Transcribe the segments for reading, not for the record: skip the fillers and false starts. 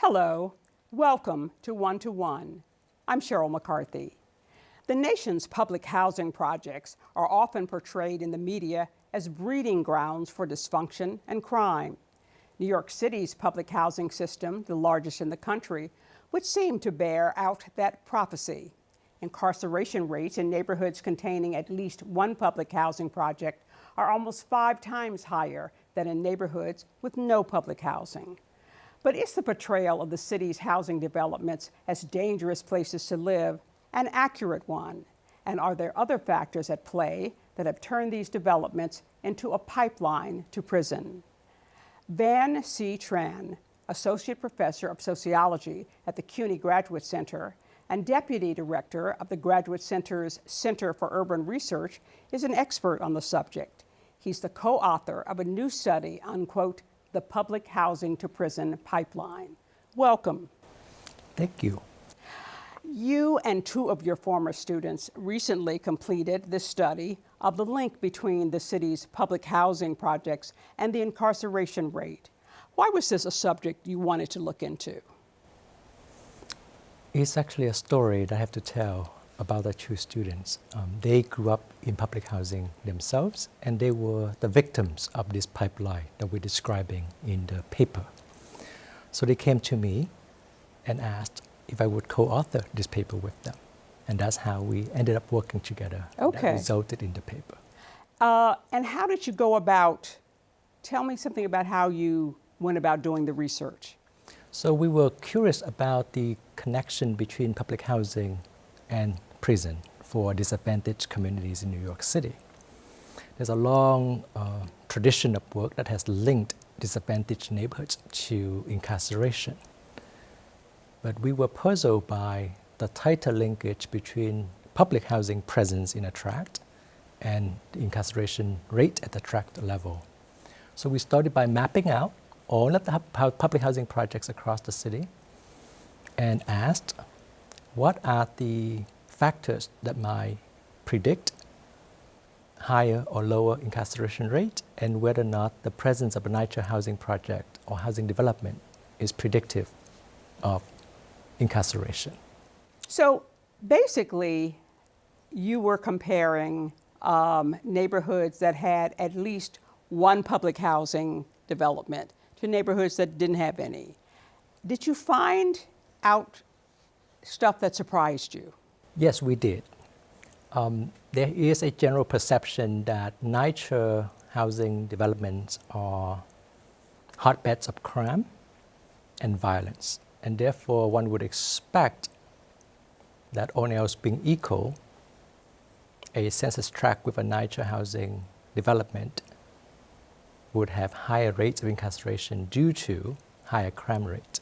Hello, welcome to One to One. I'm Cheryl McCarthy. The nation's public housing projects are often portrayed in the media as breeding grounds for dysfunction and crime. New York City's public housing system, the largest in the country, would seem to bear out that prophecy. Incarceration rates in neighborhoods containing at least one public housing project are almost 5 times higher than in neighborhoods with no public housing. But is the portrayal of the city's housing developments as dangerous places to live an accurate one? And are there other factors at play that have turned these developments into a pipeline to prison? Van C. Tran, Associate Professor of Sociology at the CUNY Graduate Center and Deputy Director of the Graduate Center's Center for Urban Research, is an expert on the subject. He's the co-author of a new study on, quote, the public housing to prison pipeline. Welcome. Thank you. You and 2 of your former students recently completed this study of the link between the city's public housing projects and the incarceration rate. Why was this a subject you wanted to look into? It's actually a story that I have to tell about the 2 students. They grew up in public housing themselves, and they were the victims of this pipeline that we're describing in the paper. So they came to me and asked if I would co-author this paper with them. And that's how we ended up working together. Okay. That resulted in the paper. And how did you go about, tell me something about how you went about doing the research. So we were curious about the connection between public housing and prison for disadvantaged communities in New York City. There's a long tradition of work that has linked disadvantaged neighborhoods to incarceration. But we were puzzled by the tighter linkage between public housing presence in a tract and the incarceration rate at the tract level. So we started by mapping out all of the public housing projects across the city and asked, what are the factors that might predict higher or lower incarceration rate, and whether or not the presence of a NYCHA housing project or housing development is predictive of incarceration. So basically, you were comparing neighborhoods that had at least one public housing development to neighborhoods that didn't have any. Did you find out stuff that surprised you? Yes, we did. There is a general perception that NYCHA housing developments are hotbeds of crime and violence, and therefore one would expect that, all else being equal, a census tract with a NYCHA housing development would have higher rates of incarceration due to higher crime rate.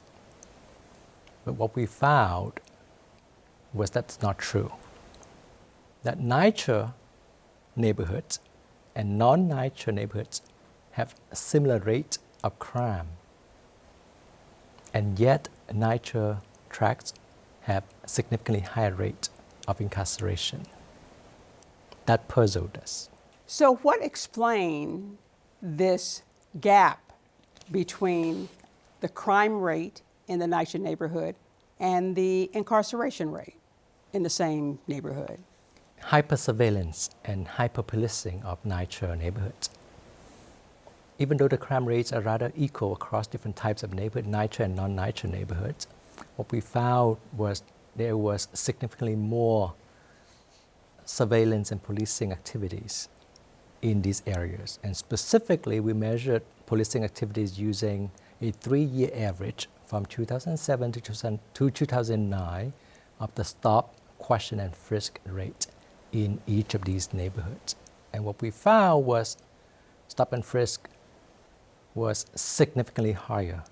But what we found was that's not true. That NYCHA neighborhoods and non-NYCHA neighborhoods have a similar rate of crime, and yet NYCHA tracts have a significantly higher rate of incarceration. That puzzled us. So what explained this gap between the crime rate in the NYCHA neighborhood and the incarceration rate in the same neighborhood? Hyper-surveillance and hyper-policing of NYCHA neighborhoods. Even though the crime rates are rather equal across different types of neighborhood, NYCHA and non-NYCHA neighborhoods, what we found was there was significantly more surveillance and policing activities in these areas. And specifically, we measured policing activities using a 3-year average from 2007 to 2009 of the stop, question, and frisk rate in each of these neighborhoods. And what we found was stop and frisk was significantly higher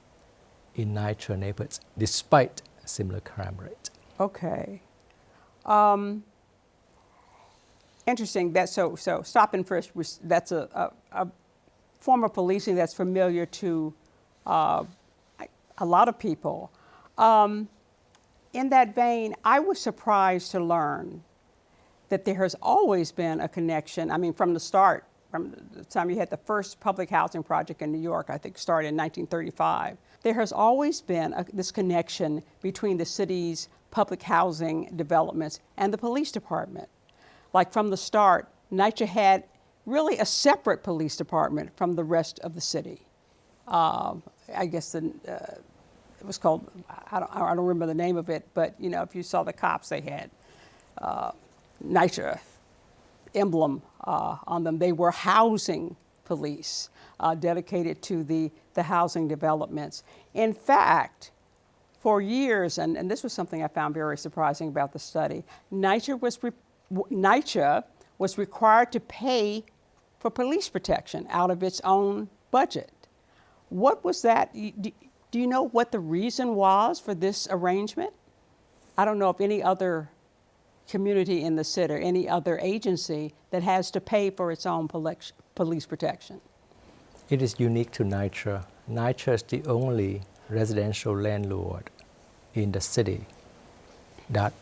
in NYCHA neighborhoods despite a similar crime rate. Okay. Interesting. So stop and frisk, that's a form of policing that's familiar to a lot of people. In that vein, I was surprised to learn that there has always been a connection, I mean, from the start, from the time you had the first public housing project in New York, I think started in 1935, there has always been this connection between the city's public housing developments and the police department. Like from the start, NYCHA had really a separate police department from the rest of the city. I guess it was called, I don't remember the name of it, but you know, if you saw the cops, they had NYCHA emblem on them. They were housing police dedicated to the housing developments. In fact, for years, and this was something I found very surprising about the study, NYCHA was required to pay for police protection out of its own budget. What was that? Do you know what the reason was for this arrangement? I don't know if any other community in the city or any other agency that has to pay for its own police protection. It is unique to NYCHA. NYCHA is the only residential landlord in the city that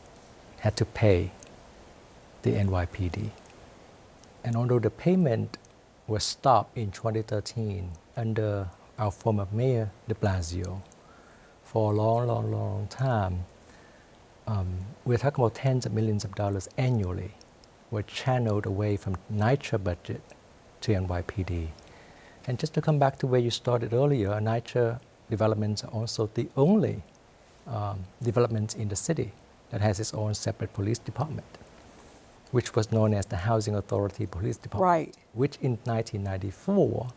had to pay the NYPD. And although the payment was stopped in 2013 under our former mayor de Blasio, for a long time, we're talking about tens of millions of dollars annually were channeled away from NYCHA budget to NYPD. And just to come back to where you started earlier, NYCHA developments are also the only development in the city that has its own separate police department, which was known as the Housing Authority Police Department, Right. which in 1994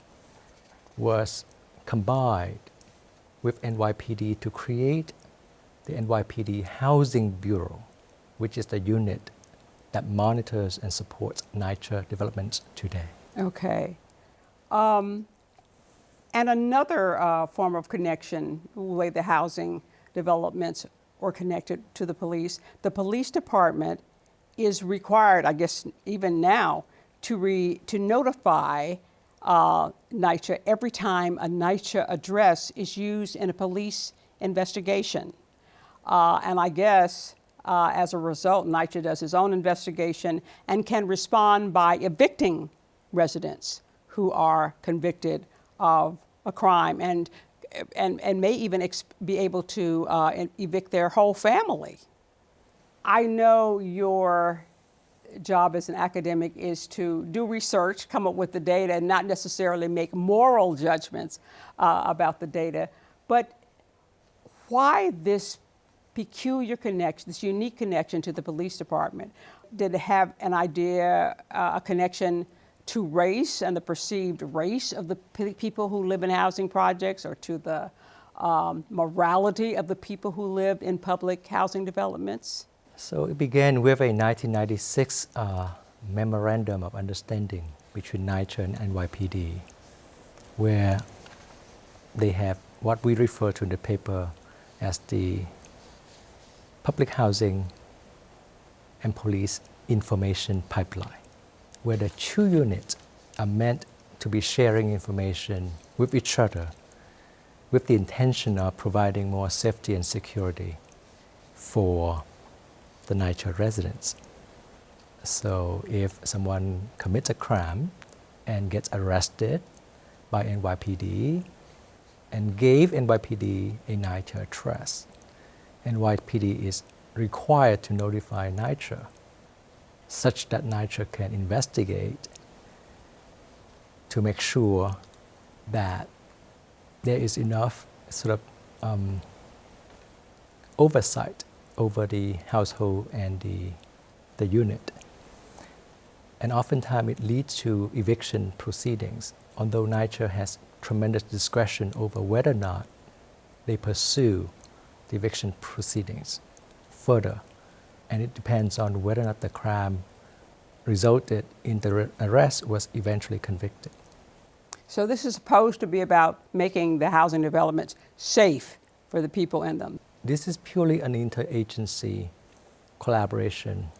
was combined with NYPD to create the NYPD Housing Bureau, which is the unit that monitors and supports NYCHA developments today. Okay. And another form of connection, the way the housing developments are connected to the police department is required, I guess even now, to notify NYCHA every time a NYCHA address is used in a police investigation. And I guess as a result, NYCHA does its own investigation and can respond by evicting residents who are convicted of a crime and may even be able to evict their whole family. I know your job as an academic is to do research, come up with the data, and not necessarily make moral judgments about the data, but why this peculiar connection, this unique connection to the police department? Did it have an idea, a connection to race and the perceived race of the people who live in housing projects, or to the morality of the people who lived in public housing developments? So it began with a 1996 memorandum of understanding between NYCHA and NYPD, where they have what we refer to in the paper as the public housing and police information pipeline, where the two units are meant to be sharing information with each other with the intention of providing more safety and security for the NYCHA residents. So if someone commits a crime and gets arrested by NYPD and gave NYPD a NYCHA address, NYPD is required to notify NYCHA such that NYCHA can investigate to make sure that there is enough sort of oversight over the household and the unit. And oftentimes it leads to eviction proceedings, although NYCHA has tremendous discretion over whether or not they pursue the eviction proceedings further. And it depends on whether or not the crime resulted in the arrest was eventually convicted. So this is supposed to be about making the housing developments safe for the people in them. This is purely an interagency collaboration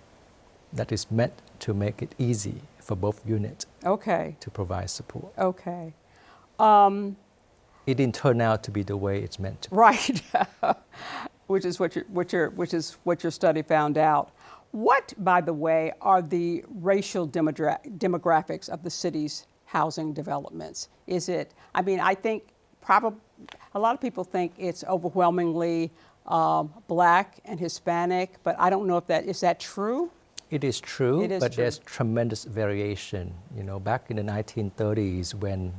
that is meant to make it easy for both units to provide support. Okay. It didn't turn out to be the way it's meant to be. Right, which is what your study found out. What, by the way, are the racial demographics of the city's housing developments? Is it, I mean, I think probably a lot of people think it's overwhelmingly Black and Hispanic, but I don't know if is that true? It is true, It is but true. there's tremendous variation. You know, back in the 1930s when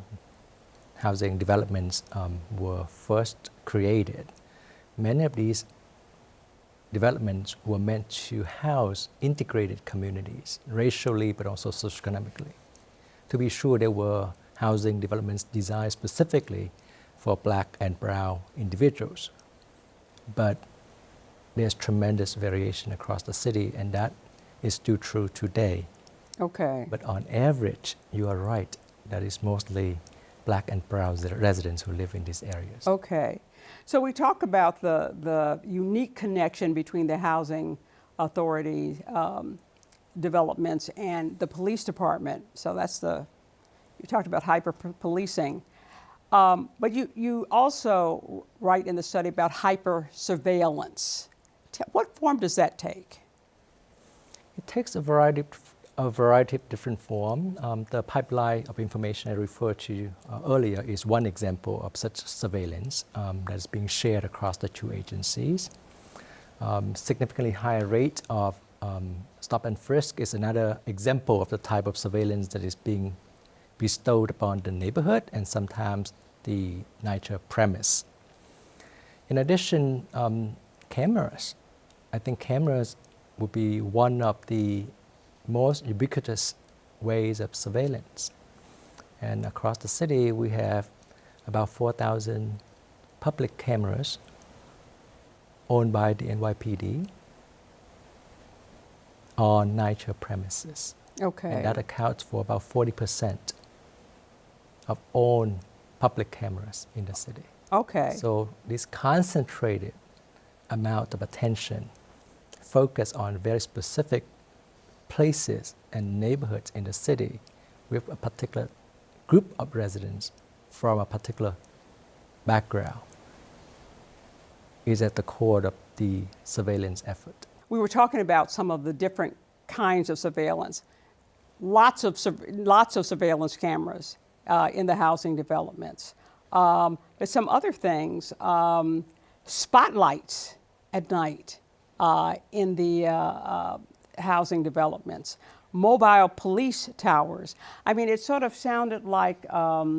housing developments were first created, many of these developments were meant to house integrated communities, racially but also socioeconomically. To be sure, there were housing developments designed specifically for Black and brown individuals, but there's tremendous variation across the city, and that is still true today. Okay. But on average, you are right, that is mostly Black and brown residents who live in these areas. Okay. So we talk about the unique connection between the housing authority developments and the police department. So that's you talked about hyper-policing. But you also write in the study about hyper-surveillance. What form does that take? It takes a variety of different forms. The pipeline of information I referred to earlier is one example of such surveillance that is being shared across the two agencies. Significantly higher rate of stop and frisk is another example of the type of surveillance that is being bestowed upon the neighborhood and sometimes the NYCHA premise. In addition, cameras. I think cameras would be one of the most ubiquitous ways of surveillance. And across the city, we have about 4,000 public cameras owned by the NYPD on NYCHA premises. Okay. And that accounts for about 40% of owned public cameras in the city. Okay. So this concentrated amount of attention focus on very specific places and neighborhoods in the city with a particular group of residents from a particular background is at the core of the surveillance effort. We were talking about some of the different kinds of surveillance. Lots of surveillance cameras in the housing developments. There's some other things. Spotlights at night in the housing developments. Mobile police towers. I mean, it sort of sounded like a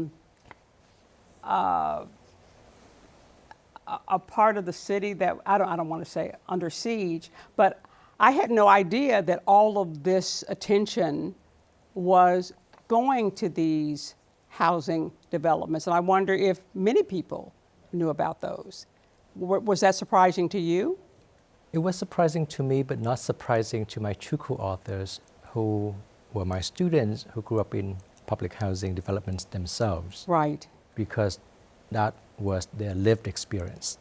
part of the city that I don't want to say under siege, but I had no idea that all of this attention was going to these housing developments, and I wonder if many people knew about those. Was that surprising to you? It was surprising to me, but not surprising to my two co-authors who were my students who grew up in public housing developments themselves. Right. Because that was their lived experience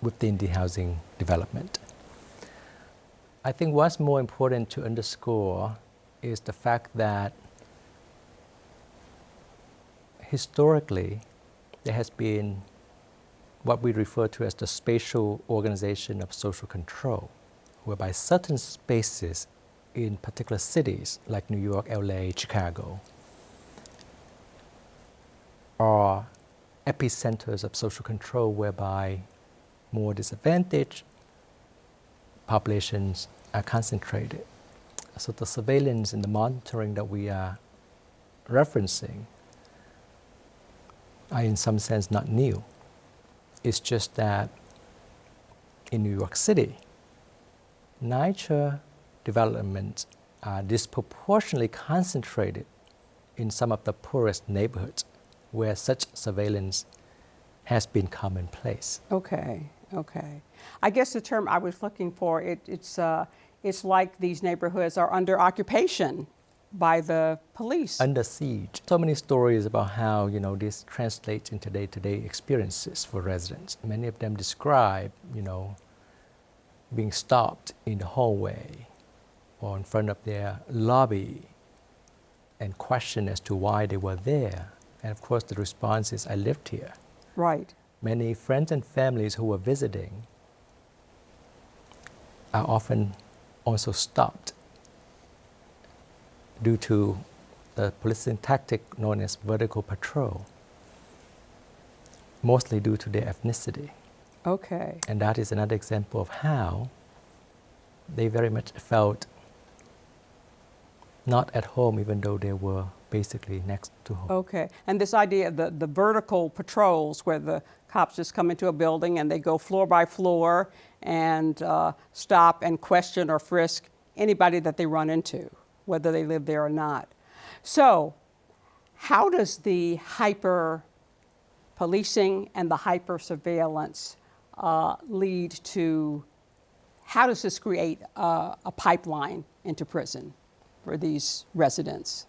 within the housing development. I think what's more important to underscore is the fact that historically there has been what we refer to as the spatial organization of social control, whereby certain spaces in particular cities like New York, LA, Chicago are epicenters of social control whereby more disadvantaged populations are concentrated. So the surveillance and the monitoring that we are referencing are in some sense not new. It's just that in New York City, NYCHA developments are disproportionately concentrated in some of the poorest neighborhoods where such surveillance has been commonplace. Okay. I guess the term I was looking for, it's like these neighborhoods are under occupation by the police. Under siege. So many stories about how this translates into day-to-day experiences for residents. Many of them describe being stopped in the hallway or in front of their lobby and questioned as to why they were there. And of course the response is, I lived here. Right. Many friends and families who were visiting are often also stopped due to the policing tactic known as vertical patrol, mostly due to their ethnicity. Okay. And that is another example of how they very much felt not at home, even though they were basically next to home. Okay. And this idea of the vertical patrols where the cops just come into a building and they go floor by floor and stop and question or frisk anybody that they run into, whether they live there or not. So how does the hyper policing and the hyper surveillance lead to, how does this create a pipeline into prison for these residents?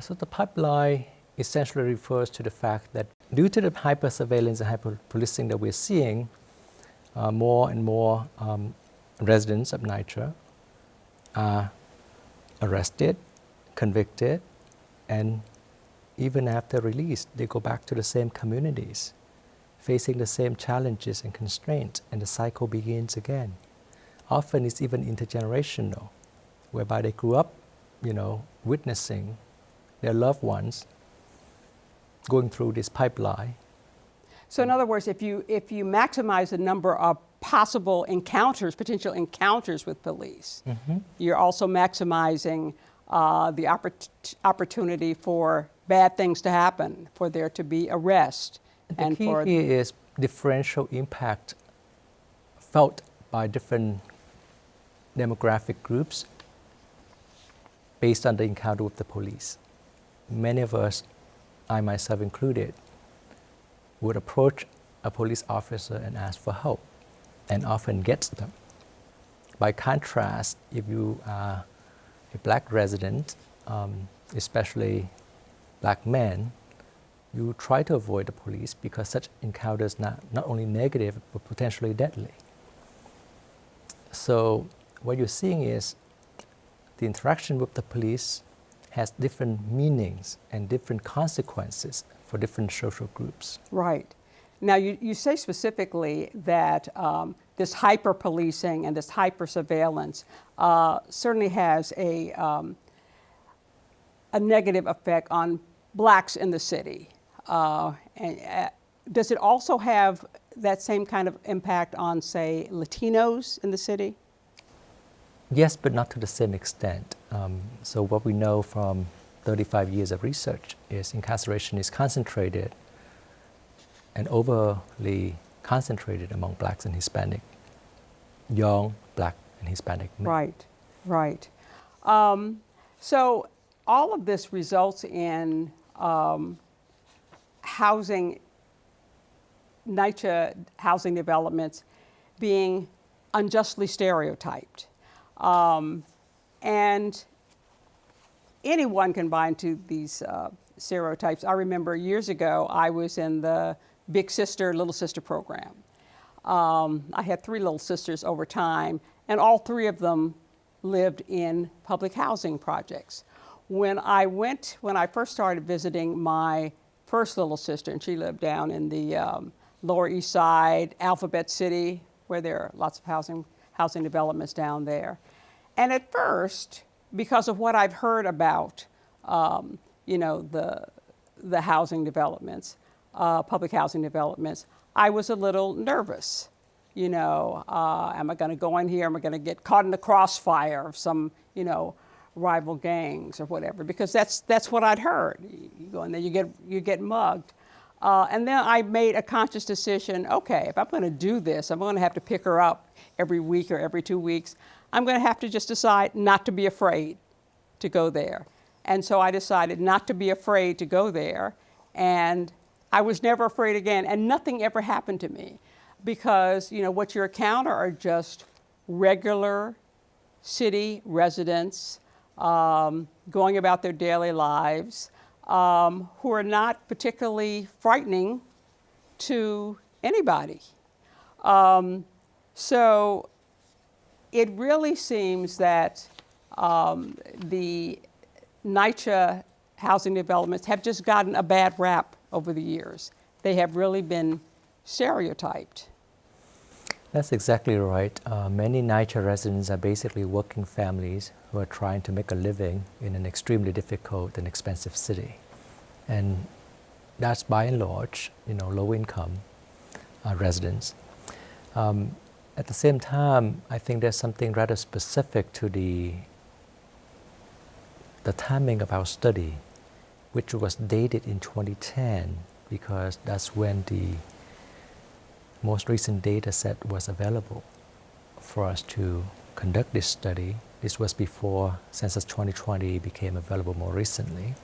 So the pipeline essentially refers to the fact that due to the hyper surveillance and hyper policing that we're seeing, more and more residents of NYCHA are arrested, convicted, and even after release, they go back to the same communities, facing the same challenges and constraints, and the cycle begins again. Often it's even intergenerational, whereby they grew up, witnessing their loved ones going through this pipeline. So in other words, if you maximize the number of possible encounters, potential encounters with police, you're also maximizing the opportunity for bad things to happen, for there to be arrest. The key here is differential impact felt by different demographic groups based on the encounter with the police. Many of us, I myself included, would approach a police officer and ask for help, and often gets them. By contrast, if you are a black resident, especially black men, you try to avoid the police because such encounters not only negative, but potentially deadly. So what you're seeing is the interaction with the police has different meanings and different consequences for different social groups. Right. Now, you say specifically that this hyper-policing and this hyper-surveillance certainly has a negative effect on blacks in the city. Does it also have that same kind of impact on, say, Latinos in the city? Yes, but not to the same extent. So what we know from 35 years of research is incarceration is concentrated and overly concentrated among blacks and Hispanic, young black and Hispanic men. Right, right. So all of this results in NYCHA housing developments being unjustly stereotyped. And anyone can buy into these stereotypes. I remember years ago, I was in the Big Sister, Little Sister program. I had 3 little sisters over time, and all 3 of them lived in public housing projects. When I first started visiting my first little sister, and she lived down in the Lower East Side, Alphabet City, where there are lots of housing developments down there. And at first, because of what I've heard about, the housing developments, public housing developments, I was a little nervous. Am I going to go in here? Am I going to get caught in the crossfire of some, rival gangs or whatever? Because that's what I'd heard. You go in there, you get mugged. And then I made a conscious decision. Okay, if I'm going to do this, I'm going to have to pick her up every week or every 2 weeks. I'm going to have to just decide not to be afraid to go there. And so I decided not to be afraid to go there. And I was never afraid again. And nothing ever happened to me because, what you encounter are just regular city residents going about their daily lives who are not particularly frightening to anybody. So it really seems that the NYCHA housing developments have just gotten a bad rap over the years. They have really been stereotyped. That's exactly right. Many NYCHA residents are basically working families who are trying to make a living in an extremely difficult and expensive city. And that's by and large, low income residents. At the same time, I think there's something rather specific to the timing of our study, which was dated in 2010, because that's when the most recent data set was available for us to conduct this study. This was before Census 2020 became available more recently.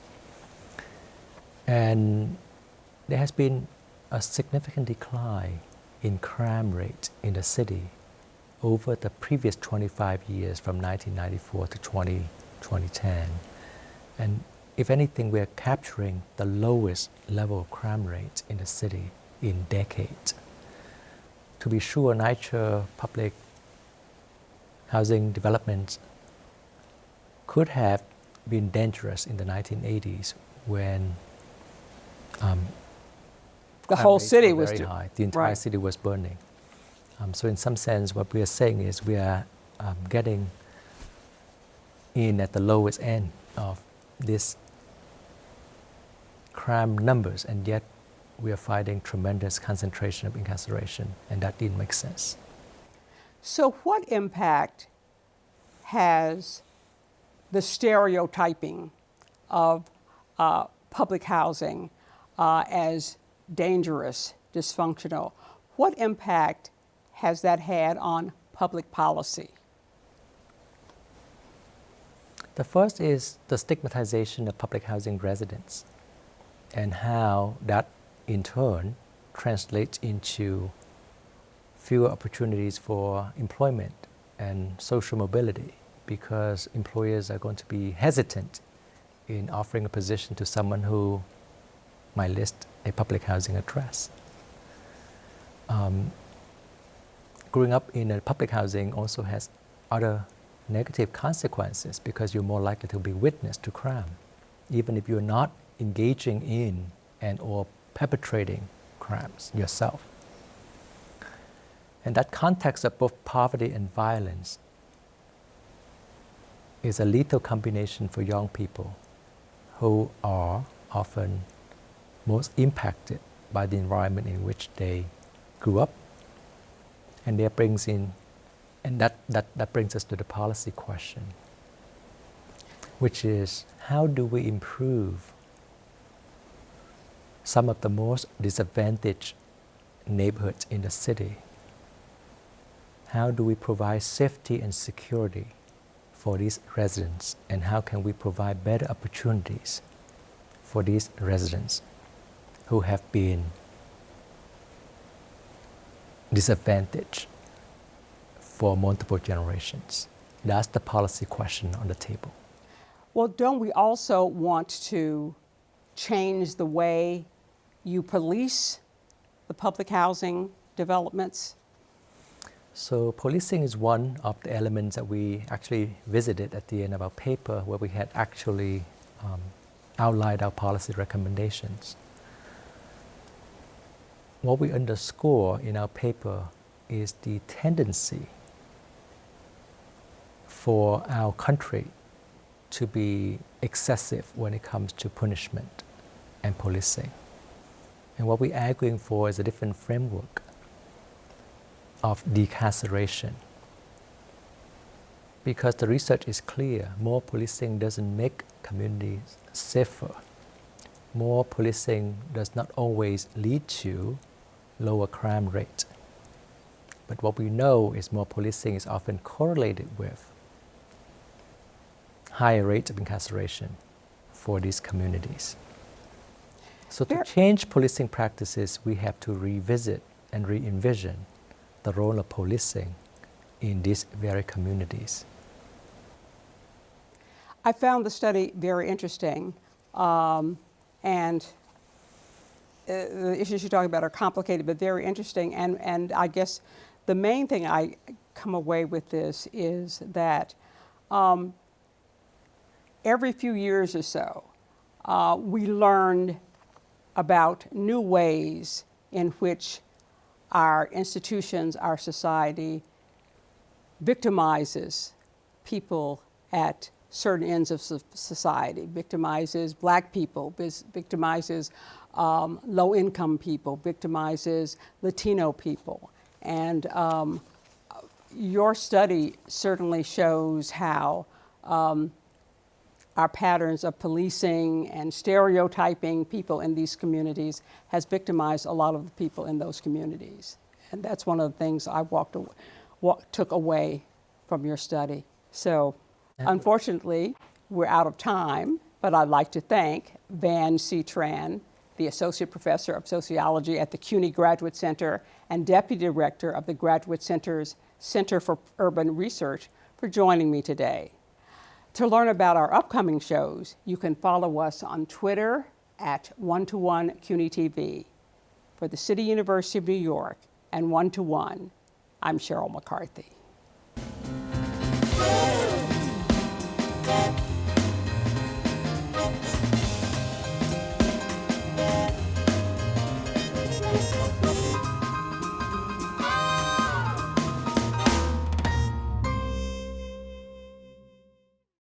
And there has been a significant decline in crime rate in the city over the previous 25 years from 1994 to 2010. And if anything, we are capturing the lowest level of crime rate in the city in decades. To be sure, NYCHA public housing developments could have been dangerous in the 1980s when the whole city was very high. The entire right. city was burning. So in some sense, what we are saying is we are getting in at the lowest end of this crime numbers, and yet we are finding tremendous concentration of incarceration, and that didn't make sense. So what impact has the stereotyping of public housing as dangerous, dysfunctional, what impact has that had on public policy? The first is the stigmatization of public housing residents and how that in turn translates into fewer opportunities for employment and social mobility, because employers are going to be hesitant in offering a position to someone who might list a public housing address. Growing up in a public housing also has other negative consequences, because you're more likely to be witness to crime, even if you're not engaging in and or perpetrating crimes yourself. And that context of both poverty and violence is a lethal combination for young people who are often most impacted by the environment in which they grew up. And that brings us to the policy question, which is how do we improve some of the most disadvantaged neighborhoods in the city? How do we provide safety and security for these residents, and how can we provide better opportunities for these residents who have been disadvantaged for multiple generations? That's the policy question on the table. Well, don't we also want to change the way you police the public housing developments? So policing is one of the elements that we actually visited at the end of our paper, where we had actually outlined our policy recommendations. What we underscore in our paper is the tendency for our country to be excessive when it comes to punishment and policing. And what we're arguing for is a different framework of decarceration. Because the research is clear, more policing doesn't make communities safer. More policing does not always lead to lower crime rate. But what we know is more policing is often correlated with higher rates of incarceration for these communities. So to change policing practices, we have to revisit and re-envision the role of policing in these very communities. I found the study very interesting, and the issues you're talking about are complicated but very interesting, and I guess the main thing I come away with this is that every few years or so, we learn about new ways in which our institutions, our society victimizes people at certain ends of society, victimizes Black people, victimizes low-income people, victimizes Latino people. And your study certainly shows how our patterns of policing and stereotyping people in these communities has victimized a lot of the people in those communities. And that's one of the things I took away from your study. So unfortunately, we're out of time, but I'd like to thank Van C. Tran, the Associate Professor of Sociology at the CUNY Graduate Center and Deputy Director of the Graduate Center's Center for Urban Research, for joining me today. To learn about our upcoming shows, you can follow us on Twitter at 121 CUNY TV. For the City University of New York and 121, I'm Cheryl McCarthy.